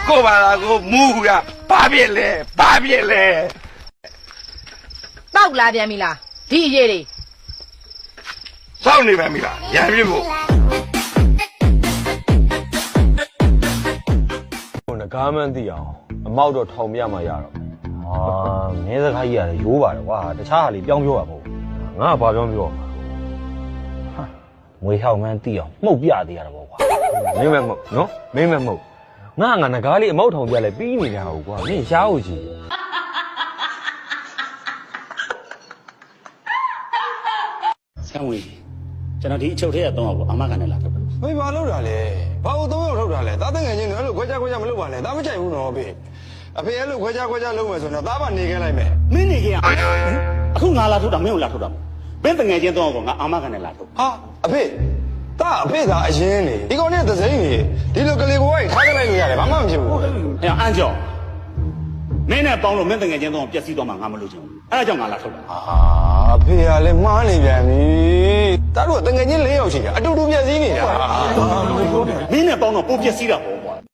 ကိုပါလားကိုမူကဘာဖြစ်လဲဘာဖြစ်လဲ တောက်လာပြန်ပြီလားဒီအရေးတွေ စောင့်နေပါမိလားရံပြဖို့ ဟိုငကားမှန်းသိအောင်အမောက်တော့ထောင်ပြမှရတော့ဟာမင်းစကားကြီးရတယ်ရိုးပါတယ်ကွာတခြားဟာလေးပြောင်းပြောပါမဟုတ်ငါကဘာပြောင်းပြောမှာဟာငွေဟောက်မှန်းသိအောင်မှုတ်ပြသေးရတာပေါ့ကွာမင်းမမှုတ်နော်မင်းမမှုတ်ငါငကားလေးအမောက်ထောင်ပြလဲပြီးနေတာဟုတ်ကွာမင်းရှားဟုတ်ကြီး ဆံဝင်ကျွန်တော်ဒီအချုပ်ထဲကတော့အာမခံနဲ့လာတော့ ဖေးဘာလုပ်တာလဲဘာလို့3ယောက်ထုတ်တာလဲသားတငယ်ချင်းတွေအဲ့လိုခွဲခြားမလုပ်ပါနဲ့သားမကြိုက်ဘူးနော်ဖေးအဖေအဲ့လိုခွဲခြားလုပ်မယ်ဆိုတော့သားပါနေခဲ့လိုက်မယ် မင်းနေကြအခုငါလာထုတ်တာမင်းကိုလာထုတ်တာဘင်းတငယ်ချင်းတော့ငါအာမခံနဲ့လာထုတ် ဟာအဖေသာအရင်နေဒီကောင်နဲ့သစိမ့်နေဒီလိုကလေးဘဝကြီးထားခဲ့လိုက်လို့ရတယ်ဘာမှမဖြစ်ဘူး အဲ့အန်ကျော်မင်းနဲ့ပေါင်းလို့မင်းတငယ်ချင်းတော့ပျက်စီးသွားမှငါမလို့ချင်ဘူးအဲ့ဒါကြောင့်ငါလာထုတ်တာ ဟာအဖေကလည်းမှားနေပြန်ပြီသားတို့တငယ်ချင်း4ယောက်ရှိတာအတူတူပြည့်စည်နေတာ မင်းနဲ့ပေါင်းတော့ပိုပျက်စီးတာပေါ့ကွာ